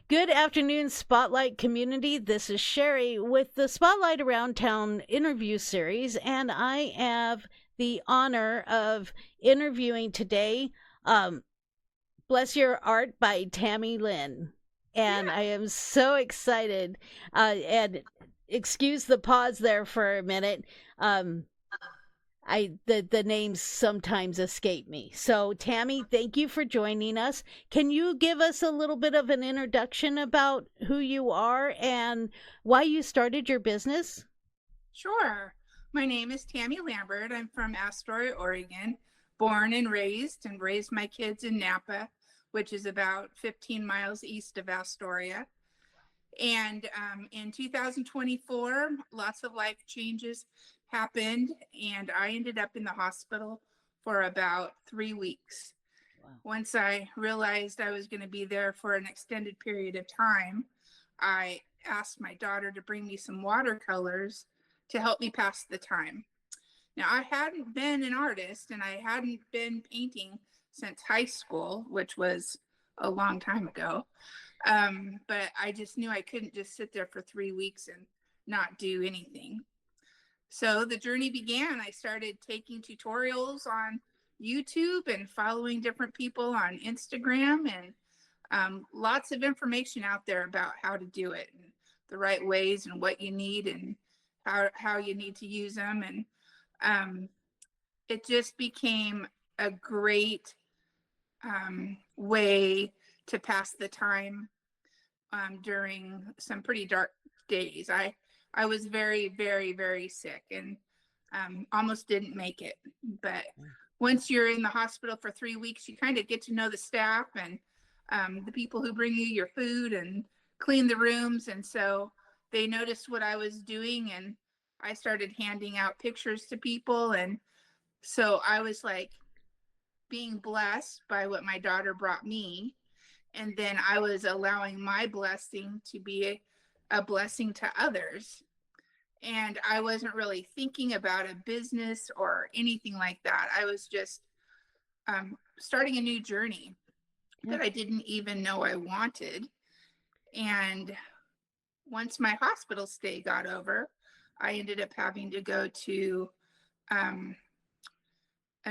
Good afternoon, Spotlight community. This is Sherry with the Spotlight Around Town interview series, and I have the honor of interviewing today Bless Your Art by Tammy Lyn. And I am so excited. And excuse the pause there for a minute. The names sometimes escape me. So Tammy, thank you for joining us. Can you give us a little bit of an introduction about who you are and why you started your business? Sure. My name is Tammy Lambert. I'm from Astoria, Oregon, born and raised my kids in Napa, which is about 15 miles east of Astoria. And in 2024, lots of life changes happened, and I ended up in the hospital for about 3 weeks. Wow. Once I realized I was going to be there for an extended period of time, I asked my daughter to bring me some watercolors to help me pass the time. Now, I hadn't been an artist and I hadn't been painting since high school, which was a long time ago. But I just knew I couldn't just sit there for 3 weeks and not do anything. So the journey began. I started taking tutorials on YouTube and following different people on Instagram, and lots of information out there about how to do it and the right ways and what you need and how you need to use them. And it just became a great way to pass the time during some pretty dark days. I was very, very, very sick and almost didn't make it. But once you're in the hospital for 3 weeks, you kind of get to know the staff and the people who bring you your food and clean the rooms. And so they noticed what I was doing, and I started handing out pictures to people. And so I was like being blessed by what my daughter brought me. And then I was allowing my blessing to be a blessing to others. And I wasn't really thinking about a business or anything like that. I was just starting a new journey that I didn't even know I wanted. And once my hospital stay got over, I ended up having to go to a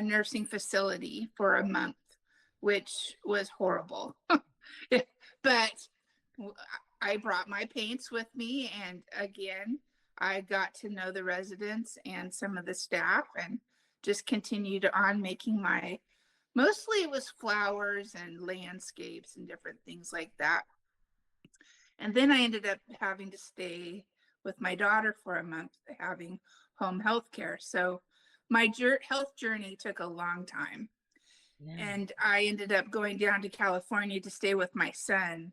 nursing facility for a month, which was horrible. But I brought my paints with me, and again, I got to know the residents and some of the staff and just continued on making mostly it was flowers and landscapes and different things like that. And then I ended up having to stay with my daughter for a month, having home health care. So my health journey took a long time. Yeah. And I ended up going down to California to stay with my son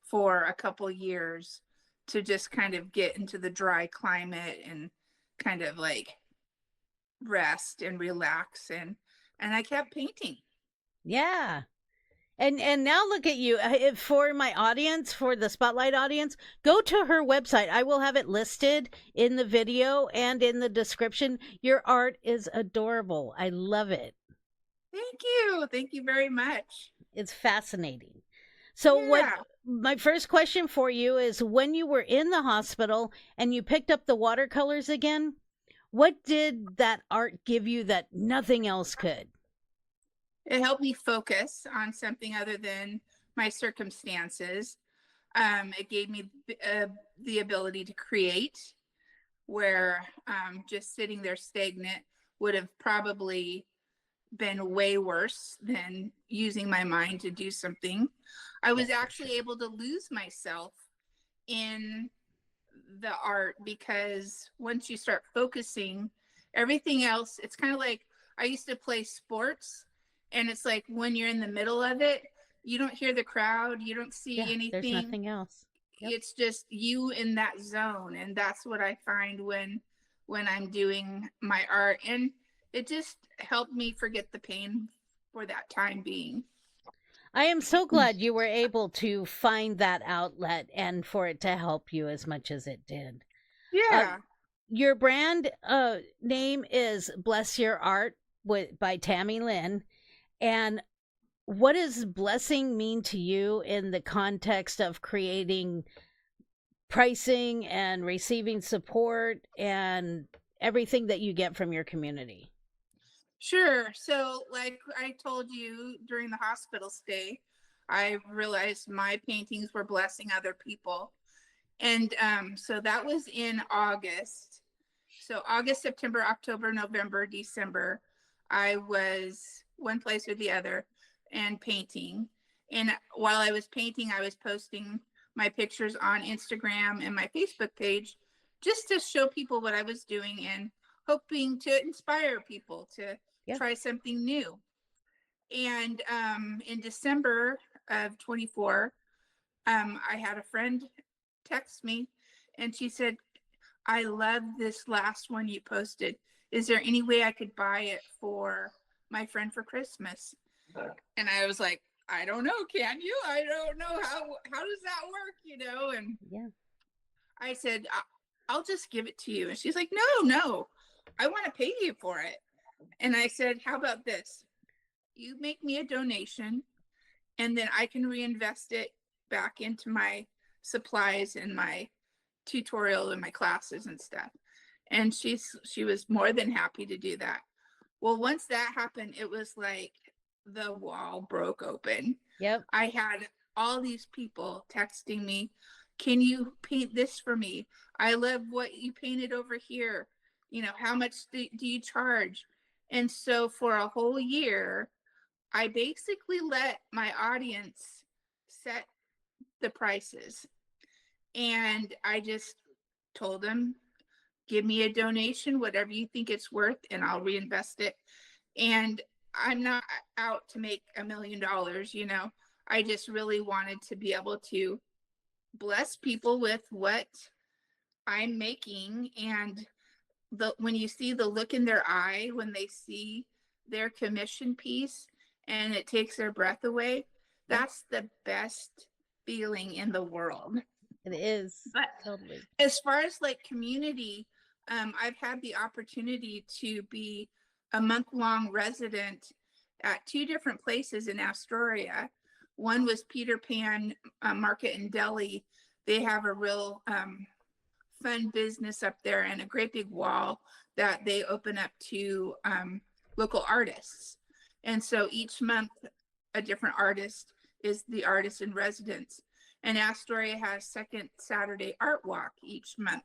for a couple years to just kind of get into the dry climate and kind of like rest and relax. And I kept painting. Yeah. And now look at you. For my audience, for the Spotlight audience, go to her website. I will have it listed in the video and in the description. Your art is adorable. I love it. Thank you. Thank you very much. It's fascinating. So my first question for you is, when you were in the hospital and you picked up the watercolors again, what did that art give you that nothing else could? It helped me focus on something other than my circumstances. It gave me the ability to create, where just sitting there stagnant would have probably been way worse than using my mind to do something. I was actually able to lose myself in the art, because once you start focusing, everything else, it's kind of like I used to play sports, and it's like when you're in the middle of it, you don't hear the crowd, you don't see anything. There's nothing else. Yep. It's just you in that zone, and that's what I find when I'm doing my art, and it just helped me forget the pain for that time being. I am so glad you were able to find that outlet and for it to help you as much as it did. Yeah. Your brand name is Bless Your Art by Tammy Lyn. And what does blessing mean to you in the context of creating pricing and receiving support and everything that you get from your community? Sure. So, like I told you during the hospital stay, I realized my paintings were blessing other people. And so that was in August. So, August, September, October, November, December, I was one place or the other and painting. And while I was painting, I was posting my pictures on Instagram and my Facebook page just to show people what I was doing and hoping to inspire people to Yeah. try something new. And in December of 24, I had a friend text me and she said, I love this last one you posted. Is there any way I could buy it for my friend for Christmas? And I was like, I don't know, can you? I don't know how does that work, you know? And Yeah. I said, I'll just give it to you. And she's like, no, I want to pay you for it. And I said, how about this? You make me a donation and then I can reinvest it back into my supplies and my tutorial and my classes and stuff. And she was more than happy to do that. Well, once that happened, it was like the wall broke open. Yep. I had all these people texting me, can you paint this for me? I love what you painted over here. You know, how much do you charge? And so for a whole year, I basically let my audience set the prices. And I just told them, give me a donation, whatever you think it's worth, and I'll reinvest it. And I'm not out to make $1 million, you know. I just really wanted to be able to bless people with what I'm making. And when you see the look in their eye when they see their commission piece and it takes their breath away, that's the best feeling in the world. It is. But Totally. as far as like community, I've had the opportunity to be a month-long resident at 2 different places in Astoria. One was Peter Pan Market and Deli. They have a real fun business up there and a great big wall that they open up to local artists. And so each month, a different artist is the artist in residence. And Astoria has second Saturday art walk each month.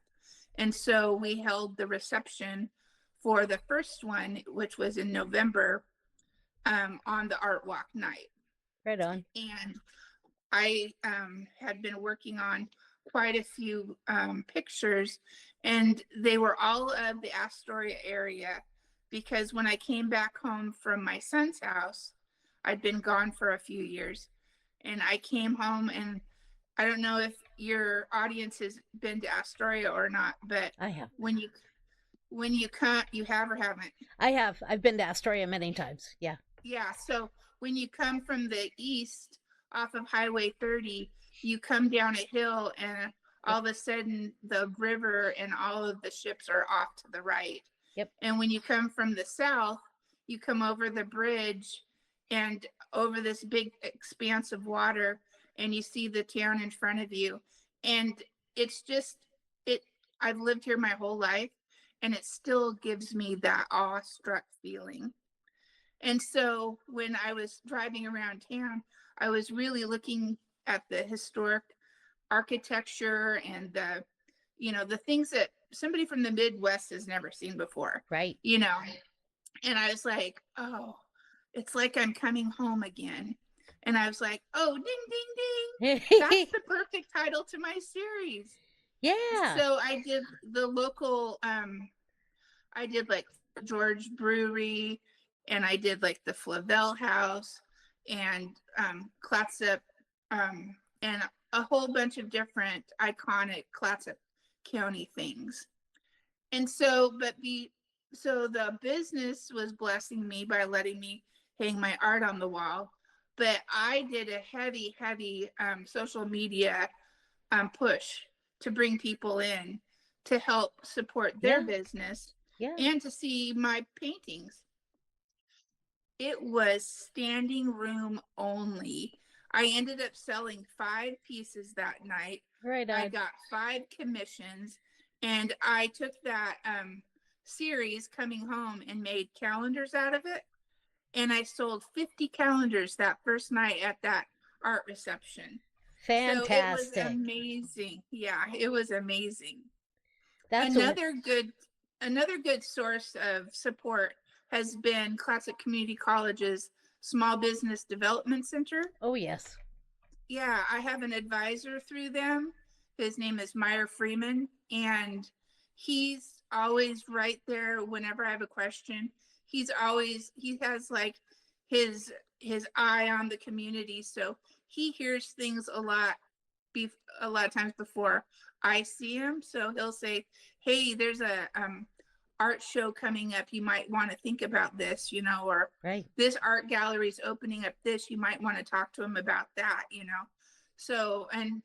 And so we held the reception for the first one, which was in November, on the art walk night. Right on. And I had been working on quite a few pictures, and they were all of the Astoria area because when I came back home from my son's house, I'd been gone for a few years, and I came home, and I don't know if your audience has been to Astoria or not, but I have. when you come, you have or haven't? I have. I've been to Astoria many times. Yeah. Yeah. So when you come from the east off of Highway 30, you come down a hill and all of a sudden the river and all of the ships are off to the right. Yep. And when you come from the south, you come over the bridge and over this big expanse of water and you see the town in front of you. And it's just, I've lived here my whole life and it still gives me that awestruck feeling. And so when I was driving around town, I was really looking at the historic architecture and the things that somebody from the Midwest has never seen before. Right. And I was like, oh, it's like I'm coming home again. And I was like, oh, ding, ding, ding. That's the perfect title to my series. Yeah. So I did the local, I did like George Brewery, and I did like the Flavel House and Clatsop, and a whole bunch of different iconic Clatsop County things. And so, so the business was blessing me by letting me hang my art on the wall, but I did a heavy social media push to bring people in to help support their business and to see my paintings. It was standing room only. I ended up selling 5 pieces that night. Right I on. got 5 commissions, and I took that series coming home and made calendars out of it. And I sold 50 calendars that first night at that art reception. So it was Fantastic. amazing. Yeah, it was amazing. That's what. Another good another good source of support has been Classic Community College's Small Business Development Center. Oh, yes. Yeah, I have an advisor through them. His name is Meyer Freeman, and he's always right there whenever I have a question. He has like his his eye on the community, so he hears things a lot of times before I see him. So he'll say, "Hey, there's a art show coming up. You might want to think about this, or Right. this art gallery is opening up this. You might want to talk to him about that." So, and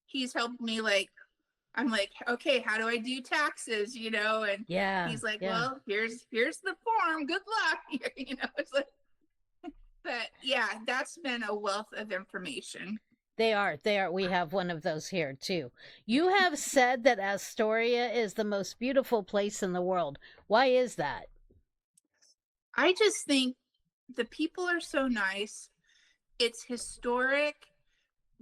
he's helped me like, I'm like, okay, how do I do taxes? And Yeah. he's like, Yeah. well, here's the form. Good luck. It's like, but yeah, that's been a wealth of information. They are. They are. We have one of those here too. You have said that Astoria is the most beautiful place in the world. Why is that? I just think the people are so nice. It's historic,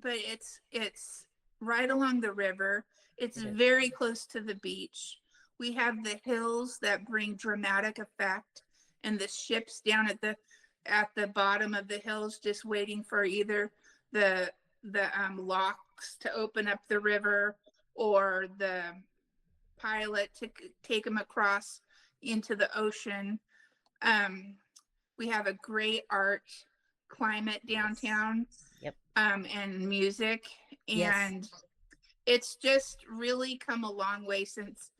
but it's right along the river. It's It is. very close to the beach. We have the hills that bring dramatic effect, and the ships down at the bottom of the hills just waiting for either the locks to open up the river, or the pilot to take them across into the ocean. um, we have a great art climate downtown, Yep. and music. Yes. And it's just really come a long way since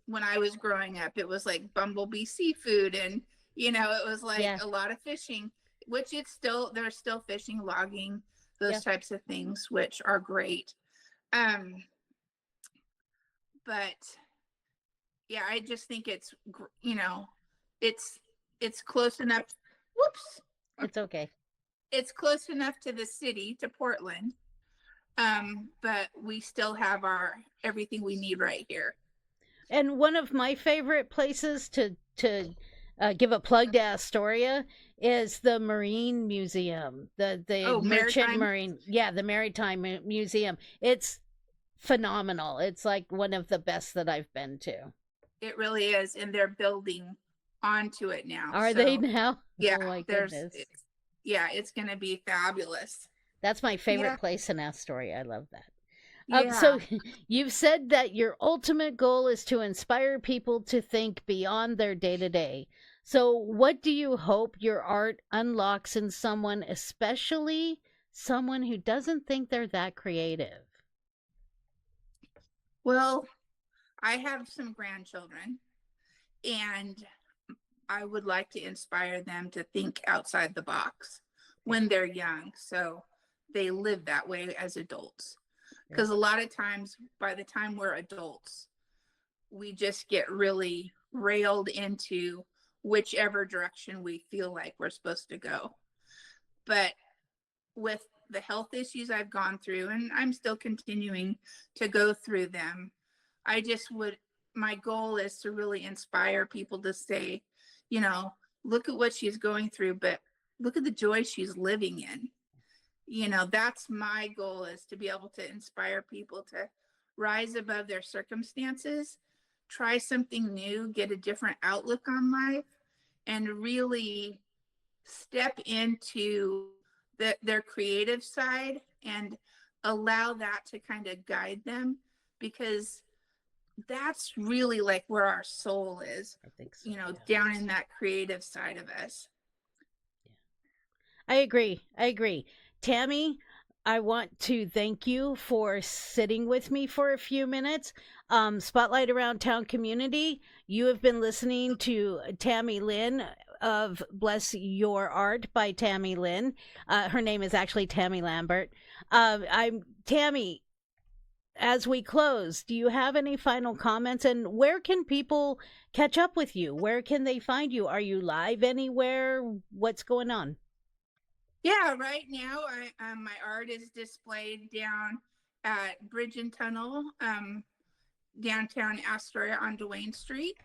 when I was growing up. It was like Bumblebee Seafood, and it was like Yeah. a lot of fishing, which there's still fishing, logging, Yeah. those types of things, which are great. Um, but yeah, I just think it's it's close enough. Whoops. It's okay. It's close enough to the city, to Portland, but we still have our everything we need right here. And one of my favorite places to give a plug to Astoria is the Marine Museum, the Oh, Merchant maritime. Marine. Yeah, the Maritime Museum. It's phenomenal. It's like one of the best that I've been to. It really is, and they're building onto it now. Are they So now? yeah, Oh my there's goodness. yeah, it's gonna be fabulous. That's my Yeah, favorite place in Astoria. I love that. So yeah. you've said that your ultimate goal is to inspire people to think beyond their day to day. So what do you hope your art unlocks in someone, especially someone who doesn't think they're that creative? Well, I have some grandchildren, and I would like to inspire them to think outside the box when they're young, so they live that way as adults. Right. Because a lot of times, by the time we're adults, we just get really railed into whichever direction we feel like we're supposed to go. But with the health issues I've gone through, and I'm still continuing to go through them, I just would, my goal is to really inspire people to say, you know, look at what she's going through, but look at the joy she's living in. That's my goal, is to be able to inspire people to rise above their circumstances, try something new, get a different outlook on life, and really step into their creative side and allow that to kind of guide them, because that's really like where our soul is, I think so. Yeah. down in that creative side of us. I agree. I agree. Tammy, I want to thank you for sitting with me for a few minutes. Spotlight Around Town Community, you have been listening to Tammy Lyn of Bless Your Art by Tammy Lyn. Her name is actually Tammy Lambert. I'm Tammy. as we close, do you have any final comments? And where can people catch up with you? Where can they find you? Are you live anywhere? What's going on? Yeah, right now my art is displayed down at Bridge and Tunnel, downtown Astoria on Duane Street,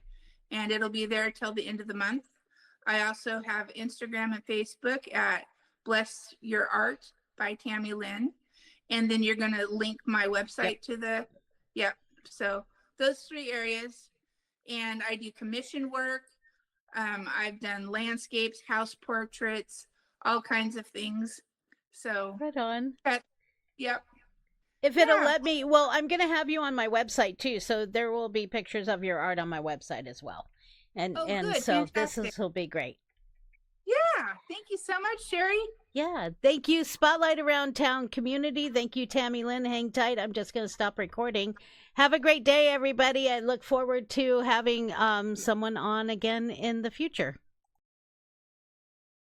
and it'll be there till the end of the month. I also have Instagram and Facebook at Bless Your Art by Tammy Lyn. And then you're going to link my website to the, so those 3 areas. And I do commission work. I've done landscapes, house portraits, all kinds of things. So, Right on. Yep. If it'll let me, well, I'm going to have you on my website too. So there will be pictures of your art on my website as well. And good. So Fantastic. this will be great. Yeah. Thank you so much, Sherry. Yeah. Thank you, Spotlight Around Town community. Thank you, Tammy Lyn. Hang tight. I'm just going to stop recording. Have a great day, everybody. I look forward to having someone on again in the future.